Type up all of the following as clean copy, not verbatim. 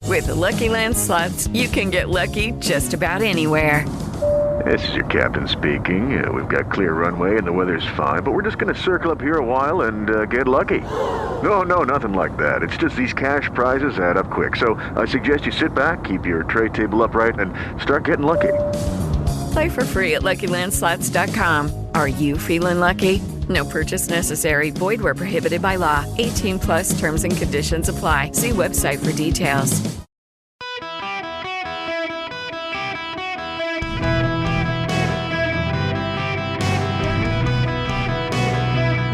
With the Lucky Land Slots, you can get lucky just about anywhere. This is your captain speaking. We've got clear runway and the weather's fine, but we're just going to circle up here a while and get lucky. No, nothing like that. It's just these cash prizes add up quick. So I suggest you sit back, keep your tray table upright, and start getting lucky. Play for free at LuckyLandSlots.com. Are you feeling lucky? No purchase necessary. Void where prohibited by law. 18 plus terms and conditions apply. See website for details.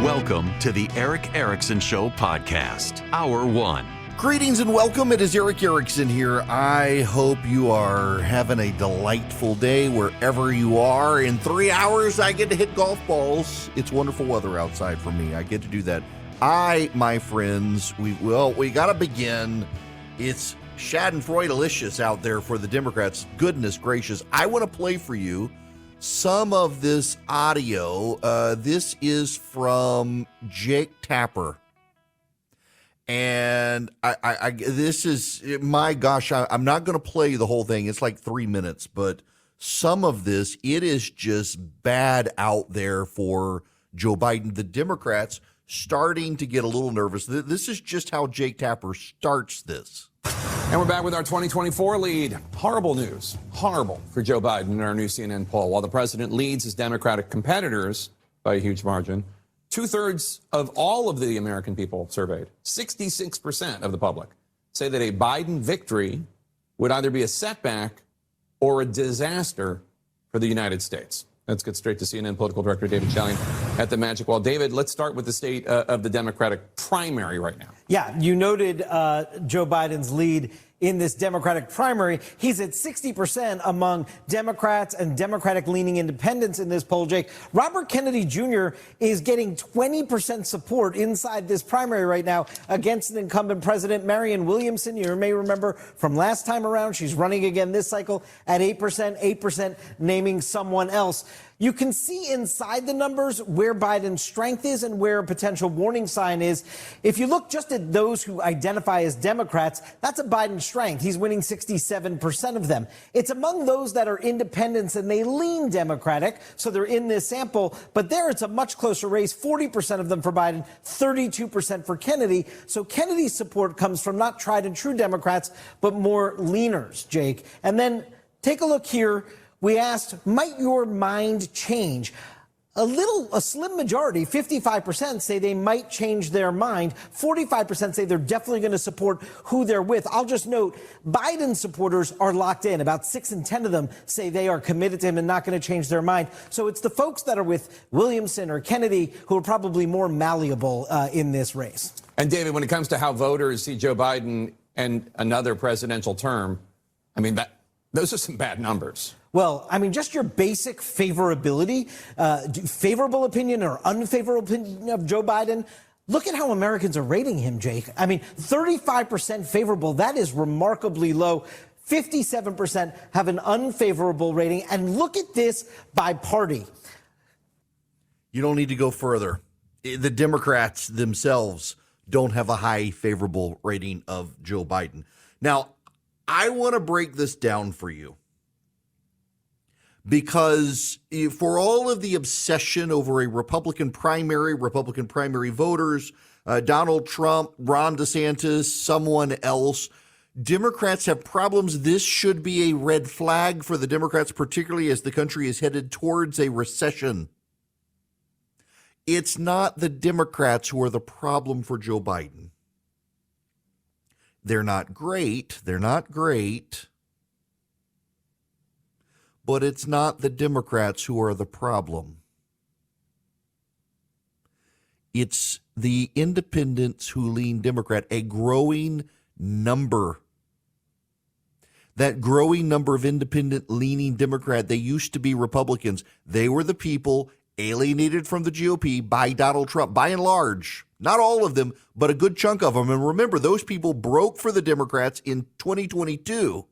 Welcome to the Eric Erickson Show podcast, Hour 1. Greetings and welcome. It is Eric Erickson here. I hope you are having a delightful day wherever you are. In 3 hours, I get to hit golf balls. It's wonderful weather outside for me. I get to do that. My friends, we got to begin. It's Schadenfreude-licious out there for the Democrats. Goodness gracious. I want to play for you some of this audio. This is from Jake Tapper. And this is, my gosh, I'm not going to play the whole thing. It's like 3 minutes, but some of this, it is just bad out there for Joe Biden. The Democrats starting to get a little nervous. This is just how Jake Tapper starts this. And we're back with our 2024 lead. Horrible news. Horrible for Joe Biden in our new CNN poll. While the president leads his Democratic competitors by a huge margin, 2/3 of all of the American people surveyed, 66% of the public, say that a Biden victory would either be a setback or a disaster for the United States. Let's get straight to CNN political director David Chalian at the Magic Wall. David, let's start with the state of the Democratic primary right now. Yeah, you noted Joe Biden's lead in this Democratic primary. He's at 60% among Democrats and Democratic-leaning independents in this poll, Jake. Robert Kennedy Jr. is getting 20% support inside this primary right now against an incumbent president, Marianne Williamson. You may remember from last time around, she's running again this cycle at 8% naming someone else. You can see inside the numbers where Biden's strength is and where a potential warning sign is. If you look just at those who identify as Democrats, that's a Biden strength. He's winning 67% of them. It's among those that are independents and they lean Democratic, so they're in this sample. But there it's a much closer race, 40% of them for Biden, 32% for Kennedy. So Kennedy's support comes from not tried and true Democrats, but more leaners, Jake. And then take a look here. We asked, might your mind change? A slim majority, 55%, say they might change their mind. 45% say they're definitely going to support who they're with. I'll just note, Biden supporters are locked in. About 6 in 10 of them say they are committed to him and not going to change their mind. So it's the folks that are with Williamson or Kennedy who are probably more malleable in this race. And David, when it comes to how voters see Joe Biden and another presidential term, I mean, those are some bad numbers. Well, I mean, just your basic favorability, favorable opinion or unfavorable opinion of Joe Biden. Look at how Americans are rating him, Jake. I mean, 35% favorable. That is remarkably low. 57% have an unfavorable rating. And look at this by party. You don't need to go further. The Democrats themselves don't have a high favorable rating of Joe Biden. Now, I want to break this down for you. Because for all of the obsession over a Republican primary voters, Donald Trump, Ron DeSantis, someone else, Democrats have problems. This should be a red flag for the Democrats, particularly as the country is headed towards a recession. It's not the Democrats who are the problem for Joe Biden. They're not great. But it's not the Democrats who are the problem. It's the independents who lean Democrat, a growing number. That growing number of independent leaning Democrat, they used to be Republicans. They were the people alienated from the GOP by Donald Trump, by and large. Not all of them, but a good chunk of them. And remember, those people broke for the Democrats in 2022.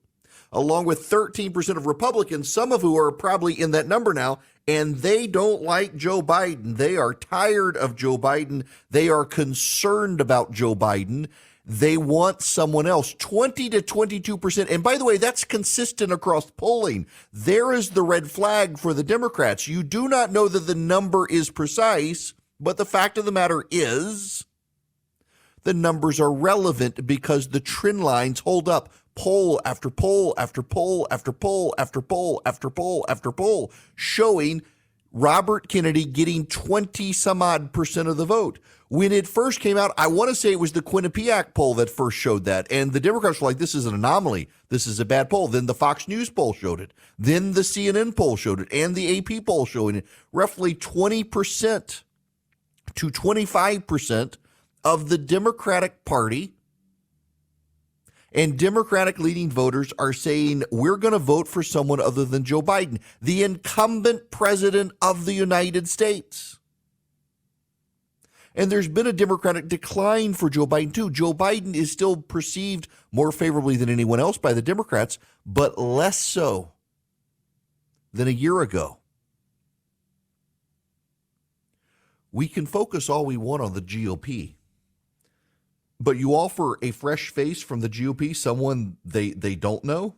Along with 13% of Republicans, some of who are probably in that number now, and they don't like Joe Biden. They are tired of Joe Biden. They are concerned about Joe Biden. They want someone else, 20 to 22%. And by the way, that's consistent across polling. There is the red flag for the Democrats. You do not know that the number is precise, but the fact of the matter is the numbers are relevant because the trend lines hold up. Poll after poll after poll after poll after poll after poll after poll showing Robert Kennedy getting 20 some odd percent of the vote. When it first came out, I want to say it was the Quinnipiac poll that first showed that. And the Democrats were like, this is an anomaly. This is a bad poll. Then the Fox News poll showed it. Then the CNN poll showed it. And the AP poll showing it. Roughly 20% to 25% of the Democratic Party and Democratic leading voters are saying we're going to vote for someone other than Joe Biden, the incumbent president of the United States. And there's been a Democratic decline for Joe Biden, too. Joe Biden is still perceived more favorably than anyone else by the Democrats, but less so than a year ago. We can focus all we want on the GOP, but you offer a fresh face from the GOP, someone they don't know,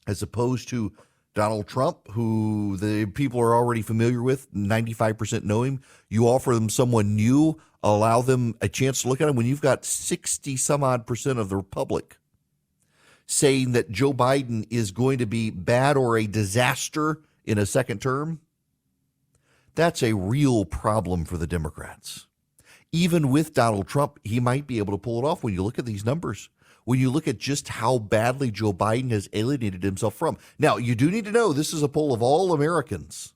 as opposed to Donald Trump, who the people are already familiar with, 95% know him. You offer them someone new, allow them a chance to look at him when you've got 60 some odd percent of the Republic saying that Joe Biden is going to be bad or a disaster in a second term. That's a real problem for the Democrats. Even with Donald Trump, he might be able to pull it off when you look at these numbers. When you look at just how badly Joe Biden has alienated himself from. Now, you do need to know this is a poll of all Americans.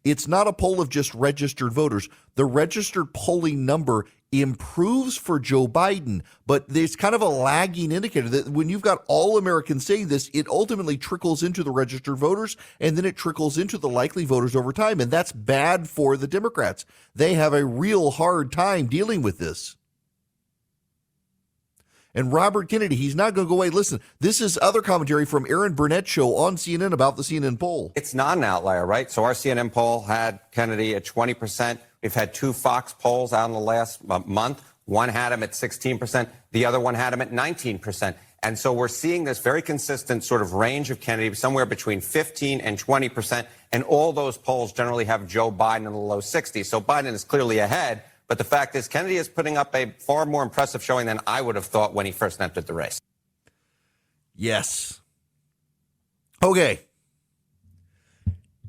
It's not a poll of just registered voters. The registered polling number improves for Joe Biden, but there's kind of a lagging indicator that when you've got all Americans saying this, it ultimately trickles into the registered voters, and then it trickles into the likely voters over time, and that's bad for the Democrats. They have a real hard time dealing with this. And Robert Kennedy, he's not going to go away. Listen, this is other commentary from Aaron Burnett's show on CNN about the CNN poll. It's not an outlier, right? So our CNN poll had Kennedy at 20%. We've had two Fox polls out in the last month. One had him at 16%. The other one had him at 19%. And so we're seeing this very consistent sort of range of Kennedy, somewhere between 15 and 20%. And all those polls generally have Joe Biden in the low 60s. So Biden is clearly ahead. But the fact is, Kennedy is putting up a far more impressive showing than I would have thought when he first entered the race. Yes. Okay.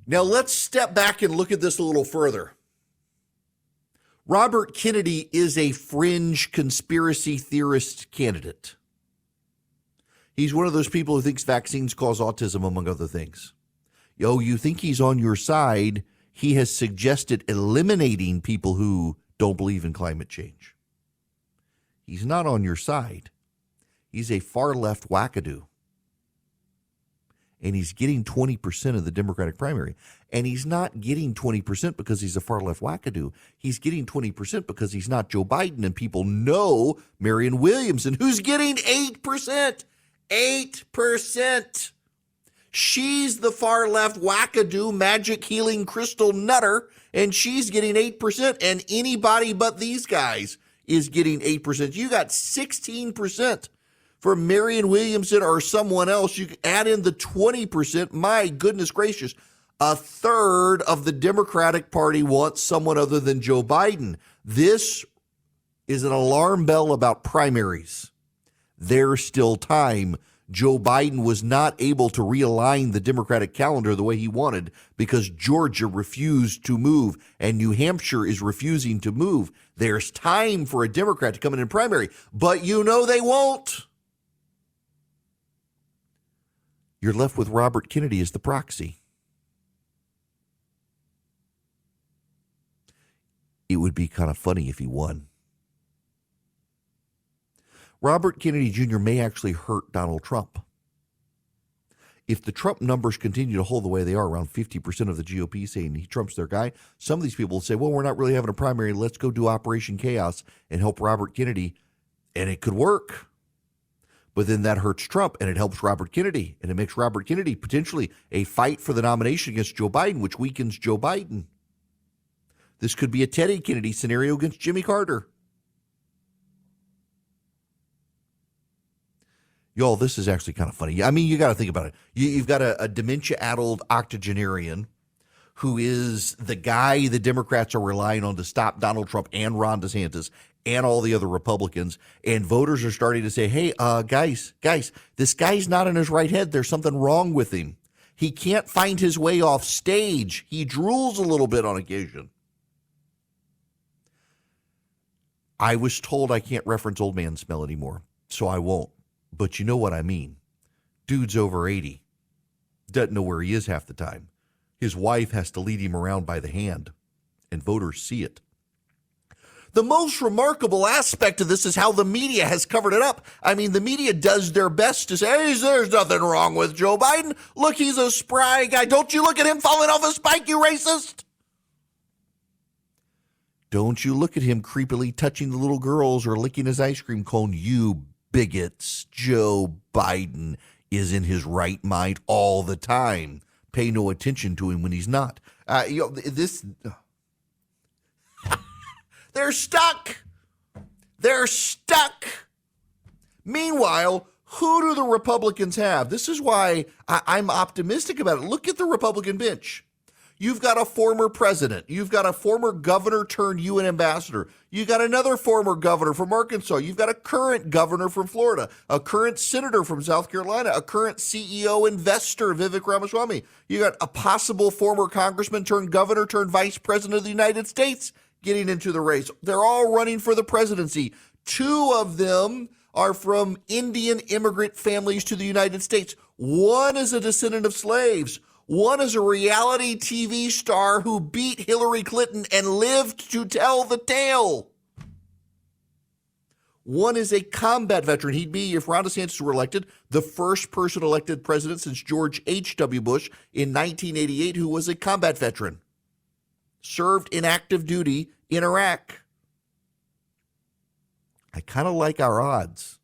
Now let's step back and look at this a little further. Robert Kennedy is a fringe conspiracy theorist candidate. He's one of those people who thinks vaccines cause autism, among other things. You think he's on your side. He has suggested eliminating people who don't believe in climate change. He's not on your side. He's a far left wackadoo. And he's getting 20% of the Democratic primary. And he's not getting 20% because he's a far left wackadoo. He's getting 20% because he's not Joe Biden, and people know Marianne Williamson, who's getting 8%. 8%. She's the far left wackadoo magic healing crystal nutter, and she's getting 8%, and anybody but these guys is getting 8%. You got 16% for Marianne Williamson or someone else. You add in the 20%. My goodness gracious. A third of the Democratic Party wants someone other than Joe Biden. This is an alarm bell about primaries. There's still time. Joe Biden was not able to realign the Democratic calendar the way he wanted because Georgia refused to move and New Hampshire is refusing to move. There's time for a Democrat to come in primary, but you know they won't. You're left with Robert Kennedy as the proxy. It would be kind of funny if he won. Robert Kennedy Jr. may actually hurt Donald Trump. If the Trump numbers continue to hold the way they are, around 50% of the GOP saying Trump's their guy, some of these people will say, well, we're not really having a primary. Let's go do Operation Chaos and help Robert Kennedy. And it could work. But then that hurts Trump and it helps Robert Kennedy. And it makes Robert Kennedy potentially a fight for the nomination against Joe Biden, which weakens Joe Biden. This could be a Teddy Kennedy scenario against Jimmy Carter. Y'all, this is actually kind of funny. I mean, you got to think about it. You've got a dementia-addled octogenarian who is the guy the Democrats are relying on to stop Donald Trump and Ron DeSantis and all the other Republicans. And voters are starting to say, hey, guys, this guy's not in his right head. There's something wrong with him. He can't find his way off stage. He drools a little bit on occasion. I was told I can't reference old man smell anymore, so I won't. But you know what I mean. Dude's over 80. Doesn't know where he is half the time. His wife has to lead him around by the hand, and voters see it. The most remarkable aspect of this is how the media has covered it up. I mean, the media does their best to say, hey, there's nothing wrong with Joe Biden. Look, he's a spry guy. Don't you look at him falling off a spike, you racist? Don't you look at him creepily touching the little girls or licking his ice cream cone, you bigots. Joe Biden is in his right mind all the time. Pay no attention to him when he's not. They're stuck. They're stuck. Meanwhile, who do the Republicans have? This is why I'm optimistic about it. Look at the Republican bench. You've got a former president. You've got a former governor turned UN ambassador. You've got another former governor from Arkansas. You've got a current governor from Florida, a current senator from South Carolina, a current CEO investor, Vivek Ramaswamy. You got a possible former congressman turned governor turned vice president of the United States getting into the race. They're all running for the presidency. 2 of them are from Indian immigrant families to the United States. One is a descendant of slaves. One is a reality TV star who beat Hillary Clinton and lived to tell the tale. One is a combat veteran. He'd be, if Ron DeSantis were elected, the first person elected president since George H.W. Bush in 1988 who was a combat veteran. Served in active duty in Iraq. I kind of like our odds.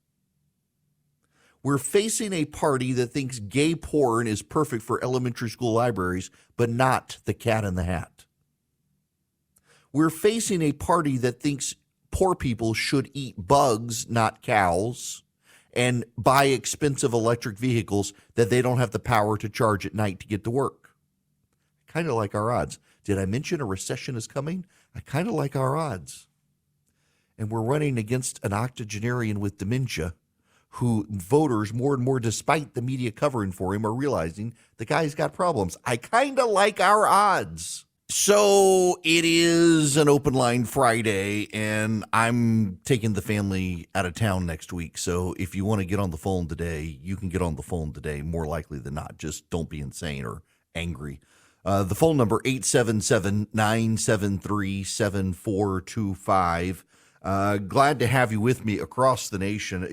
We're facing a party that thinks gay porn is perfect for elementary school libraries, but not the Cat in the Hat. We're facing a party that thinks poor people should eat bugs, not cows, and buy expensive electric vehicles that they don't have the power to charge at night to get to work. Kind of like our odds. Did I mention a recession is coming? I kind of like our odds. And we're running against an octogenarian with dementia who voters more and more, despite the media covering for him, are realizing the guy's got problems. I kind of like our odds. So it is an open line Friday, and I'm taking the family out of town next week. So if you want to get on the phone today, you can get on the phone today, more likely than not. Just don't be insane or angry. The phone number, 877-973-7425. Glad to have you with me across the nation.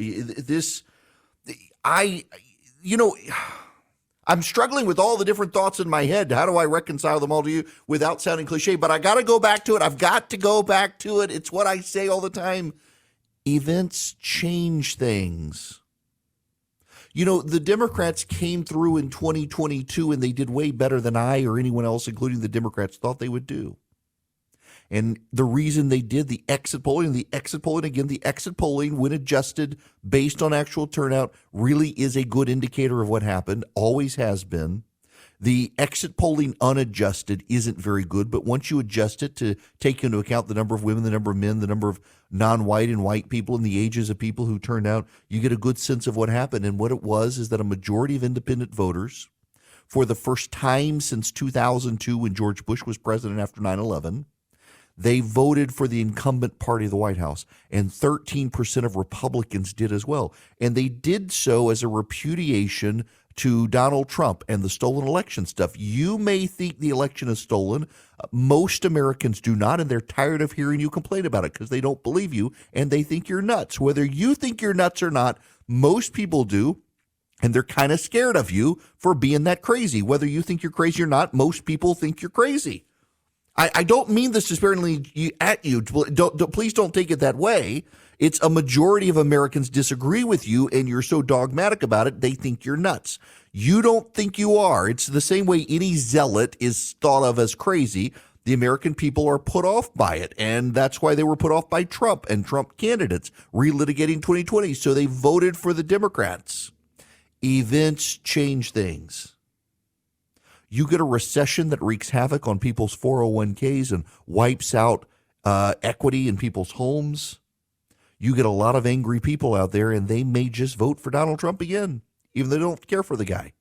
I'm struggling with all the different thoughts in my head. How do I reconcile them all to you without sounding cliche? But I got to go back to it. I've got to go back to it. It's what I say all the time. Events change things. You know, the Democrats came through in 2022 and they did way better than I or anyone else, including the Democrats, thought they would do. And the reason they did the exit polling, when adjusted based on actual turnout, really is a good indicator of what happened, always has been. The exit polling unadjusted isn't very good, but once you adjust it to take into account the number of women, the number of men, the number of non-white and white people, and the ages of people who turned out, you get a good sense of what happened. And what it was is that a majority of independent voters, for the first time since 2002 when George Bush was president after 9/11, they voted for the incumbent party of the White House, and 13% of Republicans did as well. And they did so as a repudiation to Donald Trump and the stolen election stuff. You may think the election is stolen. Most Americans do not, and they're tired of hearing you complain about it because they don't believe you and they think you're nuts. Whether you think you're nuts or not, most people do, and they're kind of scared of you for being that crazy. Whether you think you're crazy or not, most people think you're crazy. I don't mean this disparagingly at you. Please don't take it that way. It's a majority of Americans disagree with you, and you're so dogmatic about it, they think you're nuts. You don't think you are. It's the same way any zealot is thought of as crazy. The American people are put off by it, and that's why they were put off by Trump and Trump candidates relitigating 2020. So they voted for the Democrats. Events change things. You get a recession that wreaks havoc on people's 401ks and wipes out equity in people's homes. You get a lot of angry people out there, and they may just vote for Donald Trump again, even though they don't care for the guy.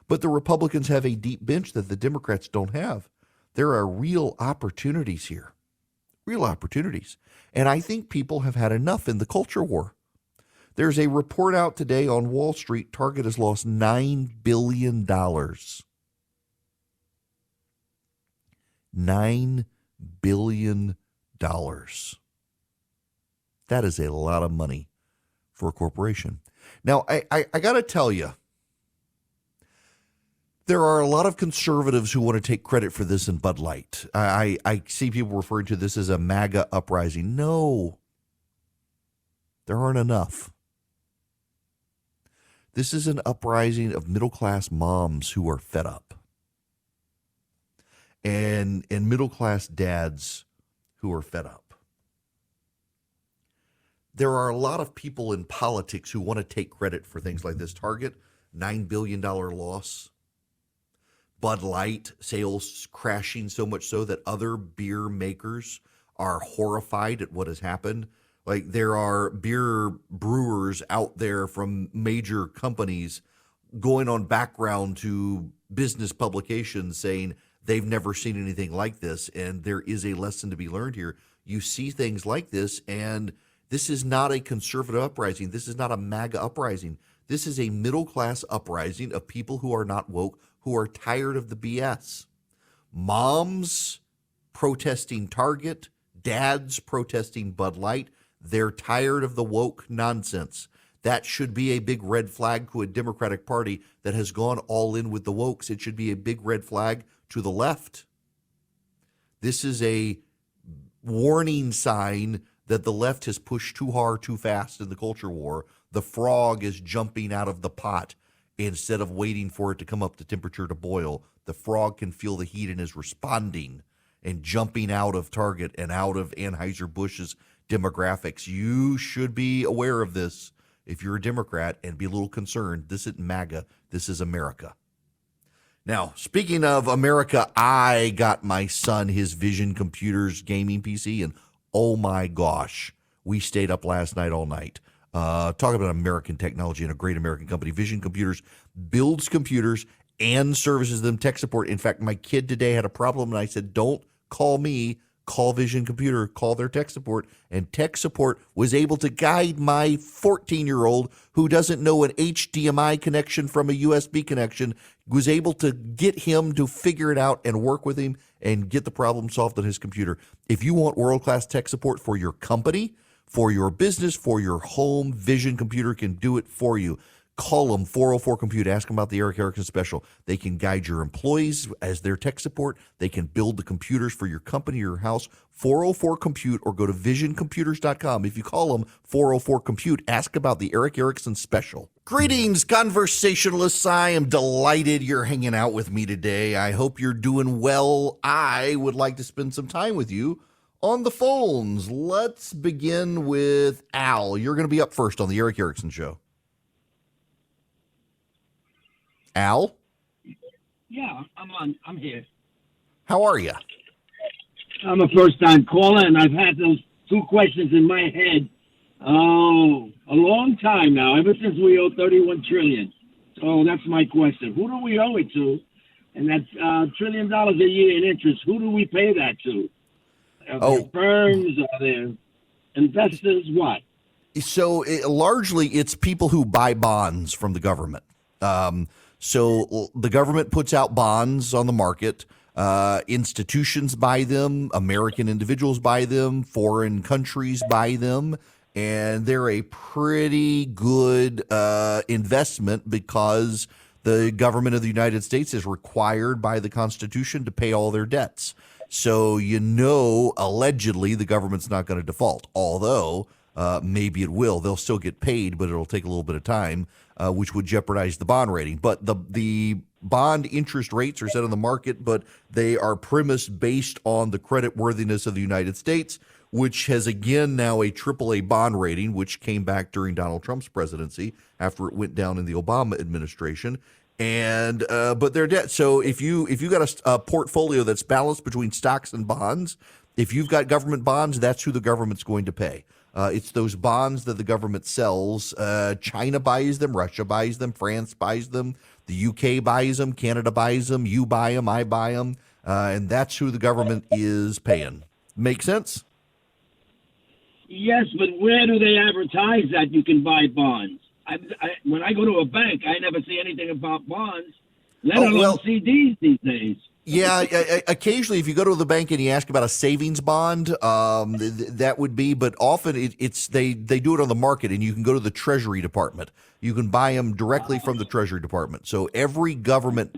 But the Republicans have a deep bench that the Democrats don't have. There are real opportunities here, real opportunities. And I think people have had enough in the culture war. There's a report out today on Wall Street. Target has lost $9 billion. $9 billion. That is a lot of money for a corporation. Now, I got to tell you, there are a lot of conservatives who want to take credit for this in Bud Light. I see people referring to this as a MAGA uprising. No, there aren't enough. This is an uprising of middle-class moms who are fed up, and middle-class dads who are fed up. There are a lot of people in politics who want to take credit for things like this. Target, $9 billion loss. Bud Light sales crashing so much so that other beer makers are horrified at what has happened. Like, there are beer brewers out there from major companies going on background to business publications saying they've never seen anything like this. And there is a lesson to be learned here. You see things like this, and this is not a conservative uprising. This is not a MAGA uprising. This is a middle-class uprising of people who are not woke, who are tired of the BS. Moms protesting Target, dads protesting Bud Light. They're tired of the woke nonsense. That should be a big red flag to a Democratic Party that has gone all in with the wokes. It should be a big red flag to the left. This is a warning sign that the left has pushed too hard, too fast in the culture war. The frog is jumping out of the pot instead of waiting for it to come up to temperature to boil. The frog can feel the heat and is responding and jumping out of Target and out of Anheuser-Busch's demographics. You should be aware of this if you're a Democrat and be a little concerned. This isn't MAGA. This is America. Now, speaking of America, I got my son his Vision Computers gaming PC, and oh my gosh, we stayed up last night all night. Talk about American technology and a great American company. Vision Computers builds computers and services them, tech support. In fact, my kid today had a problem, and I said, don't call me, call Vision Computer, call their tech support. And tech support was able to guide my 14-year-old who doesn't know an HDMI connection from a USB connection, was able to get him to figure it out and work with him and get the problem solved on his computer. If you want world-class tech support for your company, for your business, for your home, Vision Computer can do it for you. Call them, 404-COMPUTE. Ask them about the Eric Erickson special. They can guide your employees as their tech support. They can build the computers for your company or your house. 404-COMPUTE, or go to visioncomputers.com. If you call them 404-COMPUTE, ask about the Eric Erickson special. Greetings, conversationalists. I am delighted you're hanging out with me today. I hope you're doing well. I would like to spend some time with you on the phones. Let's begin with Al. You're going to be up first on the Eric Erickson Show. Al? Yeah, I'm here. How are you? I'm a first-time caller, and I've had those two questions in my head, a long time now, ever since we owe $31 trillion. So that's my question. Who do we owe it to? And that's $1 trillion a year in interest. Who do we pay that to? Are there firms? Are there investors? What? So largely it's people who buy bonds from the government. So the government puts out bonds on the market. Institutions buy them. American individuals buy them. Foreign countries buy them. And they're a pretty good investment because the government of the United States is required by the Constitution to pay all their debts. So, allegedly the government's not going to default, although maybe it will. They'll still get paid, but it'll take a little bit of time, which would jeopardize the bond rating. But the bond interest rates are set on the market, but they are premised based on the credit worthiness of the United States, which has again now a AAA bond rating, which came back during Donald Trump's presidency after it went down in the Obama administration. And but they're debt. So if you got a portfolio that's balanced between stocks and bonds, if you've got government bonds, that's who the government's going to pay. It's those bonds that the government sells. China buys them, Russia buys them, France buys them, the UK buys them, Canada buys them, you buy them, I buy them, and that's who the government is paying. Make sense? Yes, but where do they advertise that you can buy bonds? When I go to a bank, I never see anything about bonds, let alone CDs these days. Yeah, occasionally if you go to the bank and you ask about a savings bond, that would be, but often they do it on the market, and you can go to the Treasury Department. You can buy them directly from the Treasury Department. So every government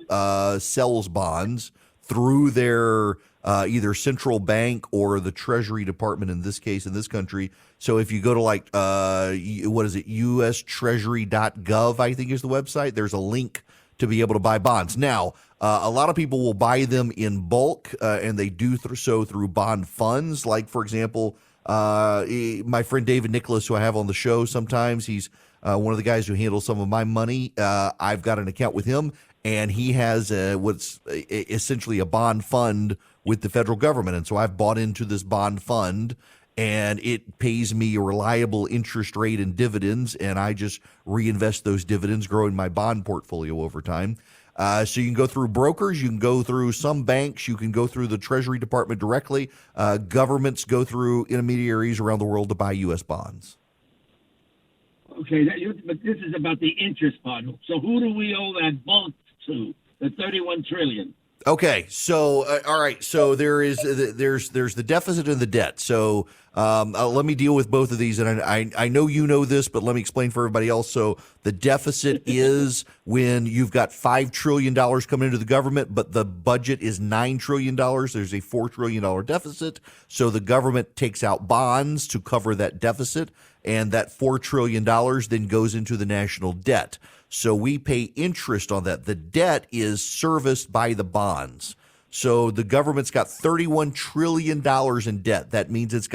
sells bonds through their either central bank or the Treasury Department in this case, in this country. So if you go to what is it, ustreasury.gov, I think is the website, there's a link to be able to buy bonds. Now, a lot of people will buy them in bulk, and they do so through bond funds. Like, for example, my friend David Nicholas, who I have on the show sometimes, he's one of the guys who handles some of my money. I've got an account with him, and he has what's essentially a bond fund with the federal government. And so I've bought into this bond fund, and it pays me a reliable interest rate and dividends, and I just reinvest those dividends, growing my bond portfolio over time. So you can go through brokers, you can go through some banks, you can go through the Treasury Department directly. Governments go through intermediaries around the world to buy U.S. bonds. Okay, but this is about the interest part. So who do we owe that bulk to, the $31 trillion? Okay, so all right, so there's the deficit and the debt. So let me deal with both of these, and I know you know this, but let me explain for everybody else. So the deficit is when you've got $5 trillion coming into the government, but the budget is $9 trillion. There's a $4 trillion deficit. So the government takes out bonds to cover that deficit, and that $4 trillion then goes into the national debt. So we pay interest on that. The debt is serviced by the bonds. So the government's got $31 trillion in debt. That means it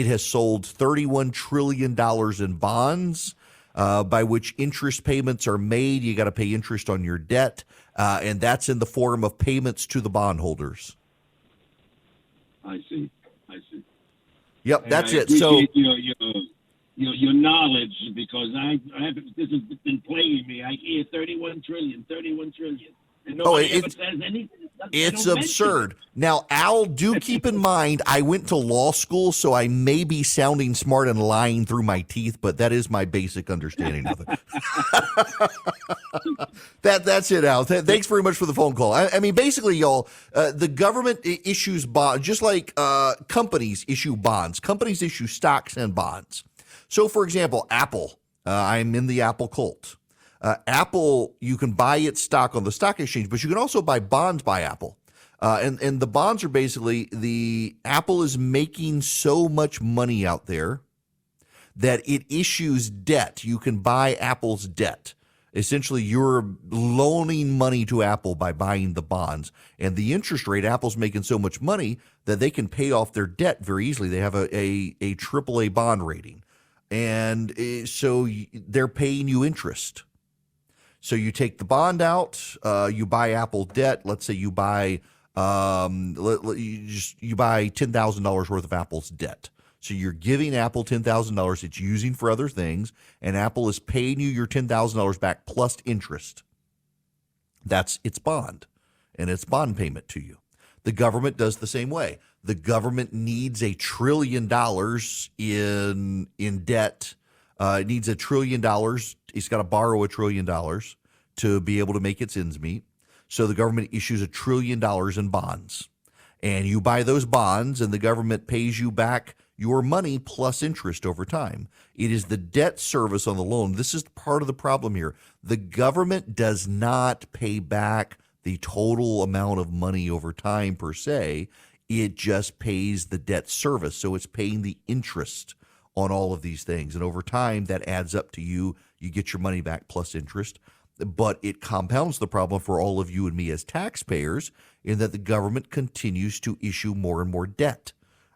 has sold $31 trillion in bonds, by which interest payments are made. You got to pay interest on your debt, and that's in the form of payments to the bondholders. I see. Yep, And that's I it. So your knowledge, because this has been plaguing me. I hear 31 trillion, and nobody ever says anything. It's absurd. Now, Al, do keep in mind, I went to law school, so I may be sounding smart and lying through my teeth, but that is my basic understanding of it. That's it, Al. Thanks very much for the phone call. I mean, basically, y'all, the government issues bonds, just like companies issue bonds. Companies issue stocks and bonds. So, for example, Apple, I'm in the Apple cult. Apple, you can buy its stock on the stock exchange, but you can also buy bonds by Apple. And the bonds are basically Apple is making so much money out there that it issues debt. You can buy Apple's debt. Essentially, you're loaning money to Apple by buying the bonds. And the interest rate, Apple's making so much money that they can pay off their debt very easily. They have a AAA bond rating. And so they're paying you interest. So you take the bond out, you buy Apple debt. Let's say you buy you buy $10,000 worth of Apple's debt. So you're giving Apple $10,000 it's using for other things, and Apple is paying you your $10,000 back plus interest. That's its bond, and its bond payment to you. The government does the same way. The government needs $1 trillion in debt. It needs $1 trillion. It's got to borrow $1 trillion to be able to make its ends meet. So the government issues $1 trillion in bonds. And you buy those bonds, and the government pays you back your money plus interest over time. It is the debt service on the loan. This is part of the problem here. The government does not pay back the total amount of money over time per se. It just pays the debt service. So it's paying the interest on all of these things. And over time, that adds up to you. You get your money back plus interest. but it compounds the problem for all of you and me as taxpayers in that the government continues to issue more and more debt.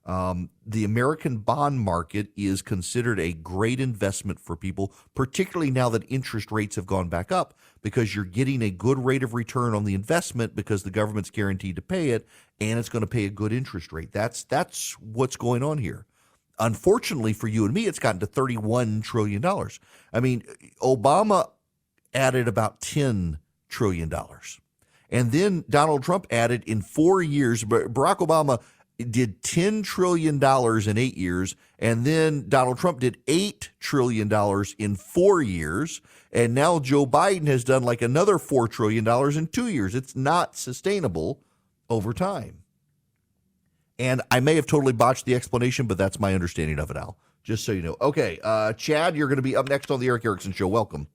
The American bond market is considered a great investment for people, particularly now that interest rates have gone back up, because you're getting a good rate of return on the investment because the government's guaranteed to pay it, and it's going to pay a good interest rate. That's what's going on here. Unfortunately for you and me, it's gotten to $31 trillion. I mean, Obama added about $10 trillion. And then Donald Trump added in 4 years, Barack Obama did $10 trillion in 8 years, and then Donald Trump did $8 trillion in 4 years, and now Joe Biden has done like another $4 trillion in 2 years. It's not sustainable over time. And I may have totally botched the explanation, but that's my understanding of it, Al, just so you know. Okay, Chad, you're going to be up next on the Eric Erickson Show. Welcome.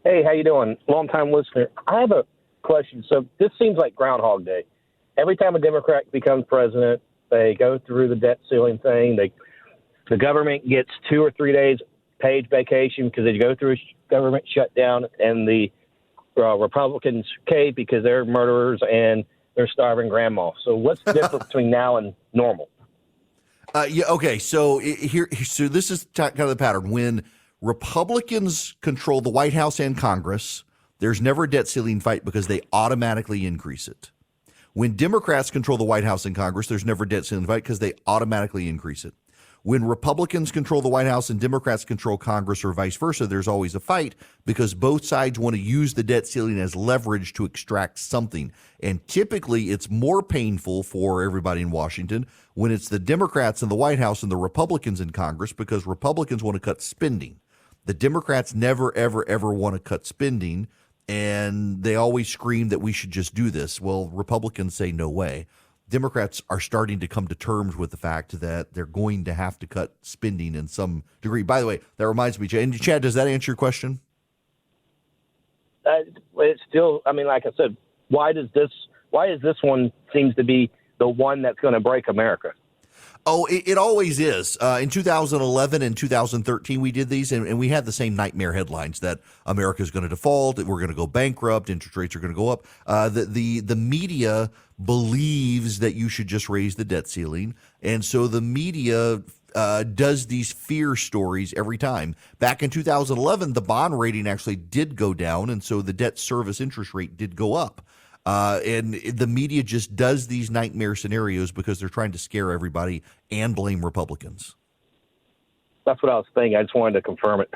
Hey, how you doing? Long-time listener. I have a question. So this seems like Groundhog Day. Every time a Democrat becomes president, they go through the debt ceiling thing. The government gets 2 or 3 days paid vacation because they go through a government shutdown, and the Republicans cave because they're murderers and they're starving grandma. So what's the difference between now and normal? Yeah. Okay. So so this is kind of the pattern. When Republicans control the White House and Congress, there's never a debt ceiling fight because they automatically increase it. When Democrats control the White House and Congress, there's never a debt ceiling fight because they automatically increase it. When Republicans control the White House and Democrats control Congress or vice versa, there's always a fight because both sides want to use the debt ceiling as leverage to extract something. And typically it's more painful for everybody in Washington when it's the Democrats in the White House and the Republicans in Congress because Republicans want to cut spending. The Democrats never, ever, ever want to cut spending, and they always scream that we should just do this. Well, Republicans say no way. Democrats are starting to come to terms with the fact that they're going to have to cut spending in some degree. By the way, that reminds me, Chad, does that answer your question? It's still, I mean, like I said, why is this one seems to be the one that's going to break America? Oh, it always is. In 2011 and 2013, we did these, and we had the same nightmare headlines that America is going to default, that we're going to go bankrupt, interest rates are going to go up. The media believes that you should just raise the debt ceiling, and so the media does these fear stories every time. Back in 2011, the bond rating actually did go down, and so the debt service interest rate did go up. And the media just does these nightmare scenarios because they're trying to scare everybody and blame Republicans. That's what I was thinking. I just wanted to confirm it.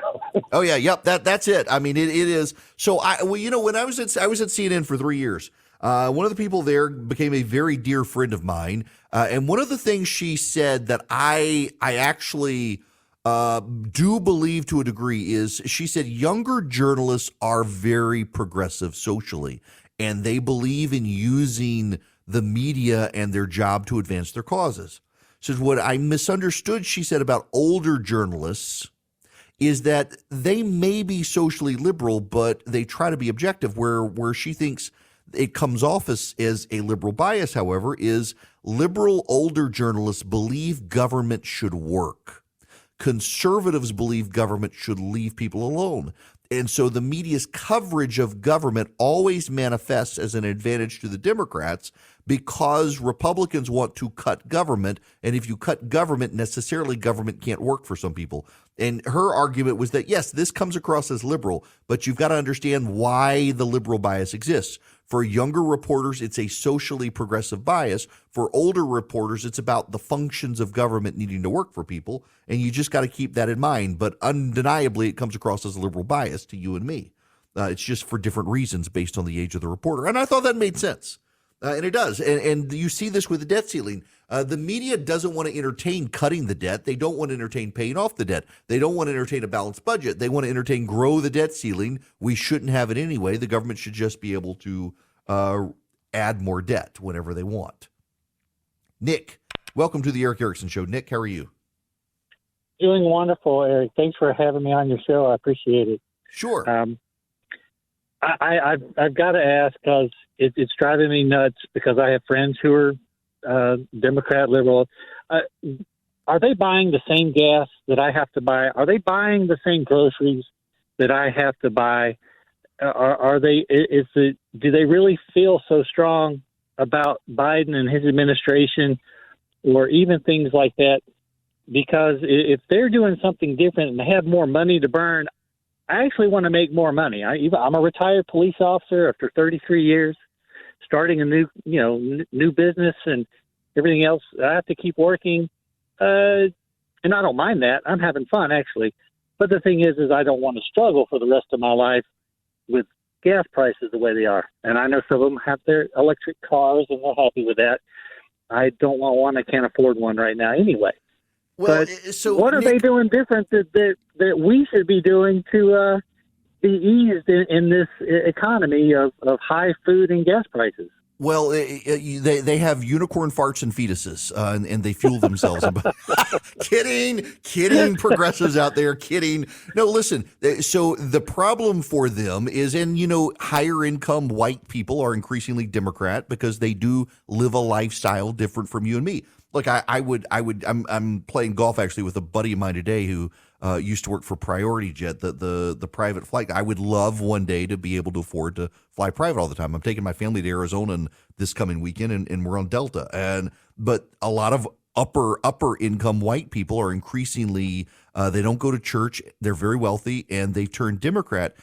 Oh yeah, yep. That's it. I mean, it is. So when I was at CNN for 3 years, one of the people there became a very dear friend of mine, and one of the things she said that I actually do believe to a degree is she said younger journalists are very progressive socially. And they believe in using the media and their job to advance their causes. So what I misunderstood, she said, about older journalists is that they may be socially liberal, but they try to be objective, where she thinks it comes off as a liberal bias, however, is liberal older journalists believe government should work. Conservatives believe government should leave people alone. And so the media's coverage of government always manifests as an advantage to the Democrats because Republicans want to cut government. And if you cut government, necessarily government can't work for some people. And her argument was that, yes, this comes across as liberal, but you've got to understand why the liberal bias exists. For younger reporters, it's a socially progressive bias. For older reporters, it's about the functions of government needing to work for people. And you just got to keep that in mind. But undeniably, it comes across as a liberal bias to you and me. It's just for different reasons based on the age of the reporter. And I thought that made sense. And it does. And you see this with the debt ceiling. The media doesn't want to entertain cutting the debt. They don't want to entertain paying off the debt. They don't want to entertain a balanced budget. They want to entertain grow the debt ceiling. We shouldn't have it anyway. The government should just be able to add more debt whenever they want. Nick, welcome to the Eric Erickson Show. Nick, how are you? Doing wonderful, Eric. Thanks for having me on your show. I appreciate it. Sure. I've got to ask because it's driving me nuts because I have friends who are Democrat, liberal. Are they buying the same gas that I have to buy? Are they buying the same groceries that I have to buy? are they? Do they really feel so strong about Biden and his administration, or even things like that? Because if they're doing something different and they have more money to burn, I actually want to make more money. I'm a retired police officer after 33 years, starting a new business and everything else. I have to keep working, and I don't mind that. I'm having fun, actually. But the thing is I don't want to struggle for the rest of my life with gas prices the way they are. And I know some of them have their electric cars and they're happy with that. I don't want one. I can't afford one right now anyway. Well, but so what are they doing different that we should be doing to be eased in this economy of high food and gas prices? Well, they have unicorn farts and fetuses, and they fuel themselves. Kidding, progressives out there, kidding. No, listen, so the problem for them is, and higher income white people are increasingly Democrat because they do live a lifestyle different from you and me. Look, I'm playing golf actually with a buddy of mine today who used to work for Priority Jet, the private flight. I would love one day to be able to afford to fly private all the time. I'm taking my family to Arizona this coming weekend, and we're on Delta. But a lot of upper income white people are increasingly they don't go to church. They're very wealthy, and they turn Democrat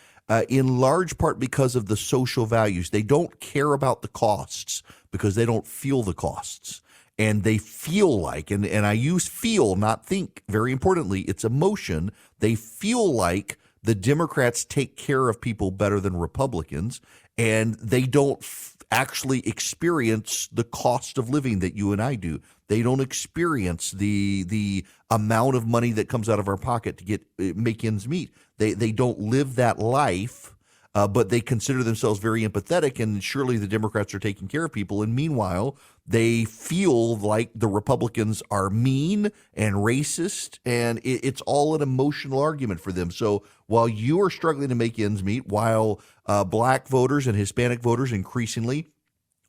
in large part because of the social values. They don't care about the costs because they don't feel the costs. And they feel like, and I use feel, not think, very importantly, it's emotion. They feel like the Democrats take care of people better than Republicans, and they don't actually experience the cost of living that you and I do. They don't experience the amount of money that comes out of our pocket to make ends meet. They don't live that life, but they consider themselves very empathetic, and surely the Democrats are taking care of people. And meanwhile, they feel like the Republicans are mean and racist, and it's all an emotional argument for them. So while you are struggling to make ends meet, while black voters and Hispanic voters increasingly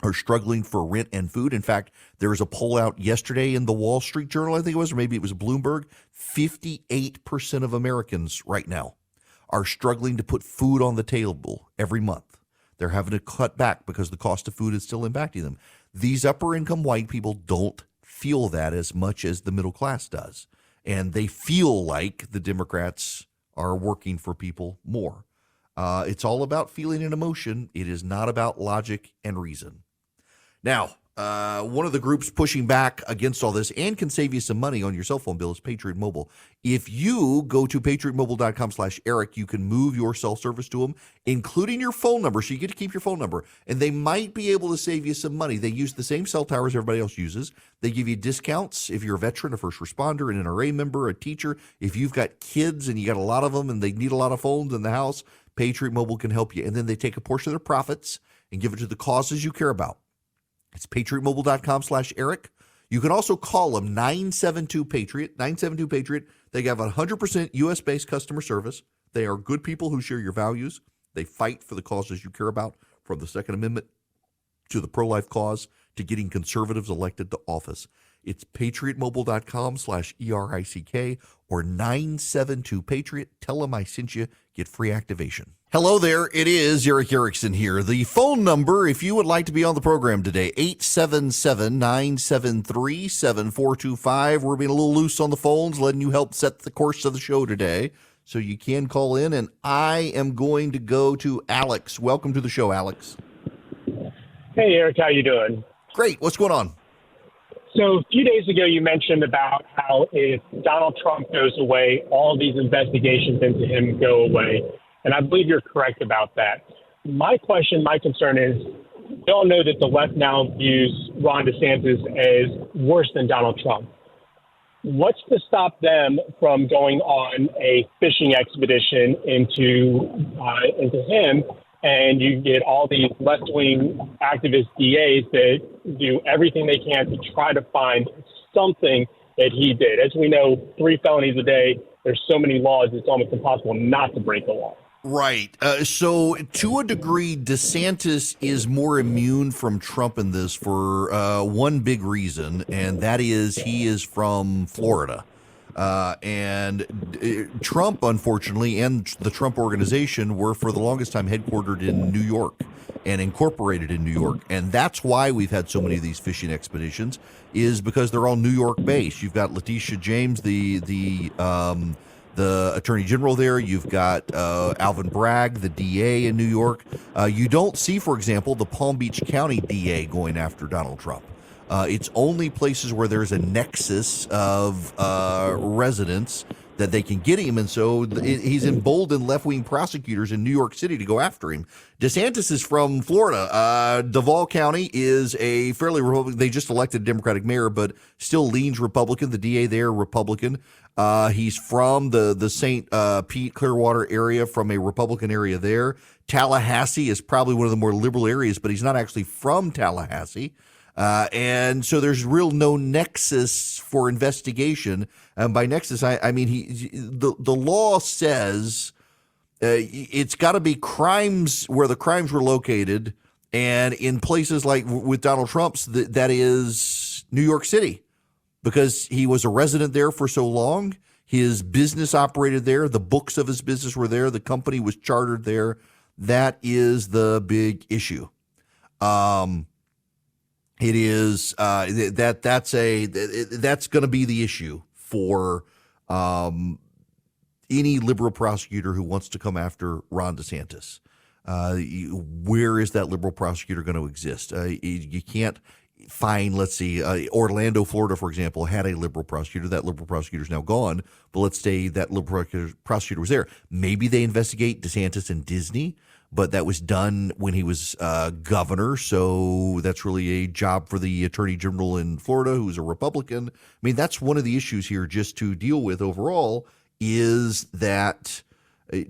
are struggling for rent and food. In fact, there was a poll out yesterday in the Wall Street Journal, I think it was, or maybe it was Bloomberg. 58% of Americans right now are struggling to put food on the table every month. They're having to cut back because the cost of food is still impacting them. These upper income white people don't feel that as much as the middle class does. And they feel like the Democrats are working for people more. It's all about feeling and emotion. It is not about logic and reason. Now, one of the groups pushing back against all this and can save you some money on your cell phone bill is Patriot Mobile. If you go to patriotmobile.com/Eric, you can move your cell service to them, including your phone number. So you get to keep your phone number, and they might be able to save you some money. They use the same cell towers everybody else uses. They give you discounts if you're a veteran, a first responder, an NRA member, a teacher. If you've got kids and you got a lot of them and they need a lot of phones in the house, Patriot Mobile can help you. And then they take a portion of their profits and give it to the causes you care about. It's patriotmobile.com/Eric. You can also call them 972-PATRIOT, 972-PATRIOT. They have 100% U.S.-based customer service. They are good people who share your values. They fight for the causes you care about, from the Second Amendment to the pro-life cause to getting conservatives elected to office. It's patriotmobile.com/ERICK or 972-PATRIOT. Tell them I sent you. Get free activation. Hello there. It is Eric Erickson here. The phone number, if you would like to be on the program today, 877-973-7425. We're being a little loose on the phones, letting you help set the course of the show today. So you can call in, and I am going to go to Alex. Welcome to the show, Alex. Hey, Eric. How you doing? Great. What's going on? So a few days ago, you mentioned about how if Donald Trump goes away, all these investigations into him go away. And I believe you're correct about that. My concern is, we all know that the left now views Ron DeSantis as worse than Donald Trump. What's to stop them from going on a fishing expedition into him? And you get all these left-wing activist DAs that do everything they can to try to find something that he did. As we know, 3 felonies a day, there's so many laws, it's almost impossible not to break the law. Right. So to a degree, DeSantis is more immune from Trump in this for one big reason, and that is he is from Florida. And Trump, unfortunately, and the Trump organization were for the longest time headquartered in New York and incorporated in New York. And that's why we've had so many of these fishing expeditions, is because they're all New York based. You've got Letitia James, the attorney general there. You've got Alvin Bragg, the DA in New York. You don't see, for example, the Palm Beach County DA going after Donald Trump. It's only places where there's a nexus of residents that they can get him. And so he's emboldened left-wing prosecutors in New York City to go after him. DeSantis is from Florida. Duval County is a fairly Republican. They just elected a Democratic mayor, but still leans Republican. The DA there, Republican. He's from the St. Pete, Clearwater area, from a Republican area there. Tallahassee is probably one of the more liberal areas, but he's not actually from Tallahassee. And so there's real no nexus for investigation. And by nexus, I mean the law says it's got to be crimes where the crimes were located, and in places like with Donald Trump's, that is New York City, because he was a resident there for so long. His business operated there. The books of his business were there. The company was chartered there. That is the big issue. It is that's going to be the issue for any liberal prosecutor who wants to come after Ron DeSantis. Where is that liberal prosecutor going to exist? You can't find, let's see, Orlando, Florida, for example, had a liberal prosecutor. That liberal prosecutor is now gone, but let's say that liberal prosecutor was there. Maybe they investigate DeSantis and Disney, but that was done when he was governor, so that's really a job for the attorney general in Florida, who's a Republican. I mean, that's one of the issues here just to deal with overall, is that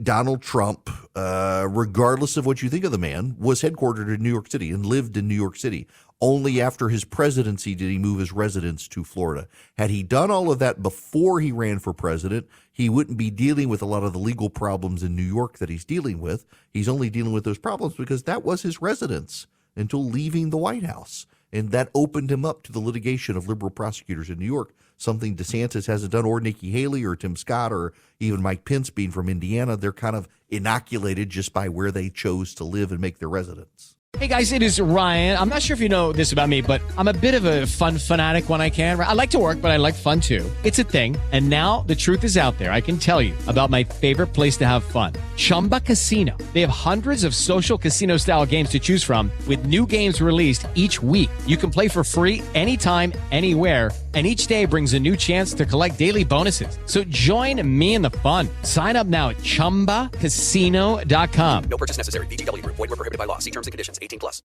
Donald Trump, regardless of what you think of the man, was headquartered in New York City and lived in New York City. Only after his presidency did he move his residence to Florida. Had he done all of that before he ran for president, he wouldn't be dealing with a lot of the legal problems in New York that he's dealing with. He's only dealing with those problems because that was his residence until leaving the White House. And that opened him up to the litigation of liberal prosecutors in New York, something DeSantis hasn't done, or Nikki Haley or Tim Scott or even Mike Pence being from Indiana. They're kind of inoculated just by where they chose to live and make their residence. Hey guys, it is Ryan. I'm not sure if you know this about me, but I'm a bit of a fun fanatic when I can. I like to work, but I like fun too. It's a thing. And now the truth is out there. I can tell you about my favorite place to have fun. Chumba Casino. They have hundreds of social casino style games to choose from, with new games released each week. You can play for free anytime, anywhere. And each day brings a new chance to collect daily bonuses. So join me in the fun. Sign up now at ChumbaCasino.com. No purchase necessary. VGW Group. Void where prohibited by law. See terms and conditions. 18+.